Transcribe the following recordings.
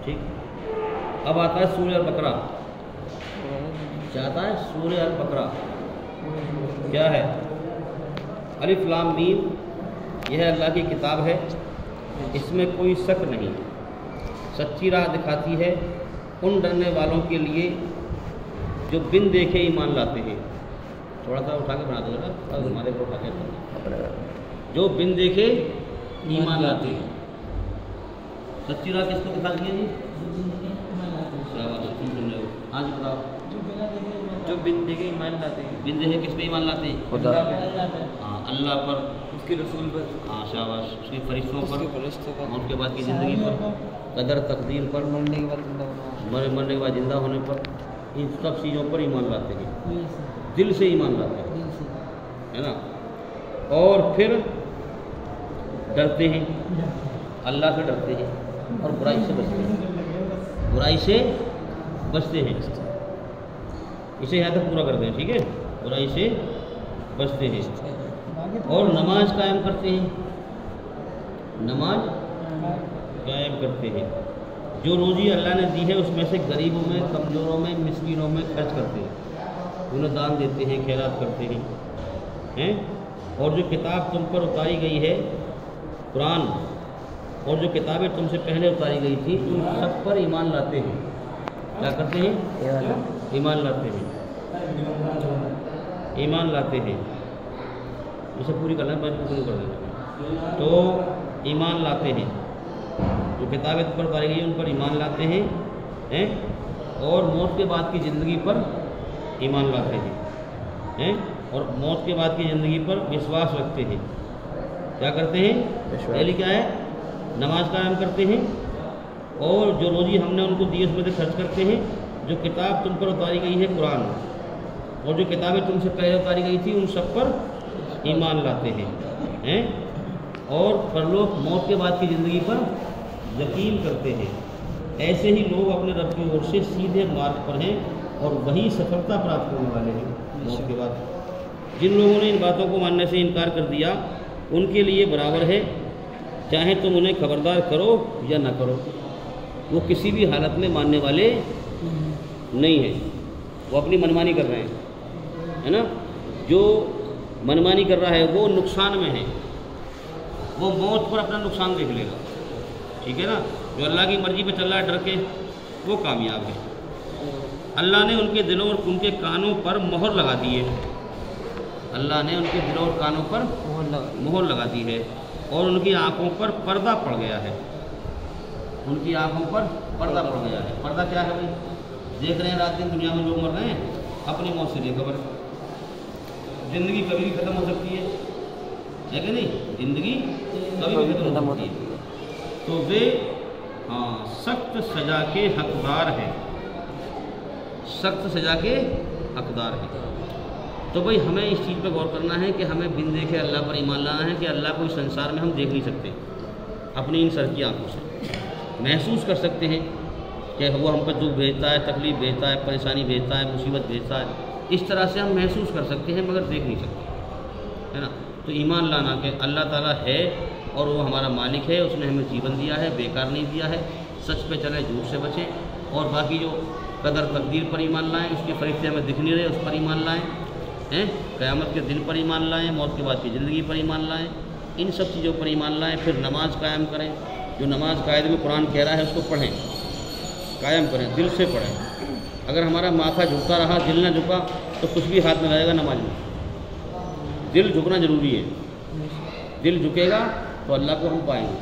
ٹھیک. اب آتا ہے سورہ البقرہ. چاہتا ہے سورہ البقرہ کیا ہے؟ الف لام میم، یہ ہے اللہ کی کتاب ہے، اس میں کوئی شک نہیں، سچی راہ دکھاتی ہے ان ڈرنے والوں کے لیے جو بن دیکھے ایمان لاتے ہیں. تھوڑا سا اٹھا کے بنا دو ذرا، ہمارے کو اٹھا کے، جو بن دیکھے ایمان لاتے ہیں. سچی راہ کس کو دکھاتی ہے جی؟ ہاں جی بتاؤ. جو بن دیکھے ایمان لاتے ہیں. بن دیکھے کس پہ ایمان لاتے ہیں؟ خدا پہ، ہاں اللہ پر، اس کے رسول پر، ہاں شاباش، اس کے فرشتوں اس پر، کے فرشتوں پر، موت کے بعد کی زندگی پر، قدر تقدیر پر، مرنے کے بعد زندہ ہونا، مرنے کے بعد زندہ ہونے پر، ان سب چیزوں پر ایمان لاتے ہیں. دل سے ایمان لاتے ہیں، ہے نا. اور پھر ڈرتے ہیں، اللہ سے ڈرتے ہیں اور برائی سے بچتے ہیں، برائی سے بچتے ہیں. اسے یہاں تک پورا کرتے ہیں، ٹھیک ہے. برائی سے بچتے ہیں اور نماز قائم کرتے ہیں، نماز قائم کرتے ہیں. جو روزی اللہ نے دی ہے اس میں سے غریبوں میں، کمزوروں میں، مسکینوں میں خرچ کرتے ہیں، انہیں دان دیتے ہیں، خیرات کرتے ہیں. اور جو کتاب تم پر اتاری گئی ہے قرآن، اور جو کتابیں تم سے پہلے اتاری گئی تھی ان سب پر ایمان لاتے ہیں. کیا کرتے ہیں؟ ایمان لاتے ہیں، ایمان لاتے ہیں. اسے پوری کرنا ہے، پوری کر دینا. تو ایمان لاتے ہیں، جو کتابیں تم پر اتاری گئی ہیں ان پر ایمان لاتے ہیں، اور موت کے بعد کی زندگی پر ایمان لاتے ہیں، اور موت کے بعد کی زندگی پر وشواس رکھتے ہیں. کیا کرتے ہیں؟ پہلی کیا ہے؟ نماز قائم کرتے ہیں، اور جو روزی ہم نے ان کو دی اس میں سے خرچ کرتے ہیں. جو کتاب تم پر اتاری گئی ہے قرآن، اور جو کتابیں تم سے پہلے اتاری گئی تھی ان سب پر ایمان لاتے ہیں، اور پرلوک موت کے بعد کی زندگی پر یقین کرتے ہیں. ایسے ہی لوگ اپنے رب کی اور سے سیدھے مارگ پر ہیں اور وہی سفلتا پراپت کرنے والے ہیں موت کے بعد. جن لوگوں نے ان باتوں کو ماننے سے انکار کر دیا ان کے لیے برابر ہے، چاہے تم انہیں خبردار کرو یا نہ کرو، وہ کسی بھی حالت میں ماننے والے نہیں ہیں. وہ اپنی منمانی کر رہے ہیں، ہے نا. جو منمانی کر رہا ہے وہ نقصان میں ہے، وہ موت پر اپنا نقصان دیکھ لے گا. ٹھیک ہے نا. جو اللہ کی مرضی پہ چل رہا ہے ڈر کے، وہ کامیاب ہے. اللہ نے ان کے دلوں اور ان کے کانوں پر مہر لگا دی ہے. اللہ نے ان کے دلوں اور کانوں پر مہر لگا دی ہے، اور ان کی آنکھوں پر پردہ پڑ گیا ہے. ان کی آنکھوں پر پردہ پڑ گیا ہے. پردہ کیا ہے بھائی؟ دیکھ رہے ہیں رات دن دنیا میں لوگ مر رہے ہیں، اپنی موت سے بے خبر. زندگی کبھی بھی ختم ہو سکتی ہے کہ نہیں؟ زندگی کبھی بھی ختم ہو سکتی ہے. تو وہ سخت سزا کے حقدار ہیں، سخت سزا کے حقدار ہیں. تو بھائی ہمیں اس چیز پہ غور کرنا ہے کہ ہمیں بن دیکھے اللہ پر ایمان لانا ہے کہ اللہ کو اس سنسار میں ہم دیکھ نہیں سکتے، اپنی ان سر کی آنکھوں سے محسوس کر سکتے ہیں کہ وہ ہم پر دکھ بھیجتا ہے، تکلیف بھیجتا ہے، پریشانی بھیجتا ہے، مصیبت بھیجتا ہے. اس طرح سے ہم محسوس کر سکتے ہیں مگر دیکھ نہیں سکتے، ہے نا. تو ایمان لانا کہ اللہ تعالیٰ ہے اور وہ ہمارا مالک ہے، اس نے ہمیں جیون دیا ہے، بیکار نہیں دیا ہے. سچ پہ چلیں، جھوٹ سے بچیں، اور باقی جو قدر تقدیر پر ایمان لائیں، اس کے فرشتے ہمیں دکھ نہیں رہے اس پر ایمان لائیں، قیامت کے دن پر ایمان لائیں، موت کے بعد کی زندگی پر ایمان لائیں. ان سب چیزوں پر ایمان لائیں. پھر نماز قائم کریں، جو نماز قاعدے میں قرآن کہہ رہا ہے اس کو پڑھیں، قائم کریں، دل سے پڑھیں. اگر ہمارا ماتھا جھکتا رہا، دل نہ جھکا، تو کچھ بھی ہاتھ میں لگے گا نماز میں. دل جھکنا ضروری ہے. دل جھکے گا تو اللہ کو ہم پائیں گے،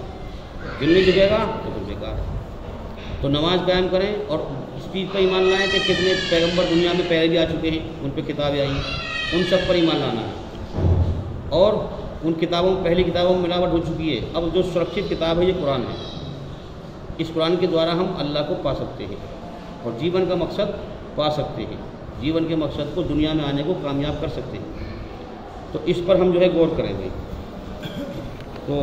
دل نہیں جھکے گا تو پھر بیکار. تو نماز قائم کریں، اور اس چیز پر ایمان لائیں کہ کتنے پیغمبر دنیا میں پہلے بھی آ چکے ہیں، ان پہ کتابیں آئی، ان سب پر ایمان لانا ہے. اور ان کتابوں پہلی کتابوں میں ملاوٹ ہو چکی ہے. اب جو سرکشت کتاب ہے یہ قرآن ہے. اس قرآن کے دوارا ہم اللہ کو پا سکتے ہیں اور جیون کا مقصد پا سکتے ہیں، جیون کے مقصد کو دنیا میں آنے کو کامیاب کر سکتے ہیں. تو اس پر ہم جو ہے غور کریں گے. تو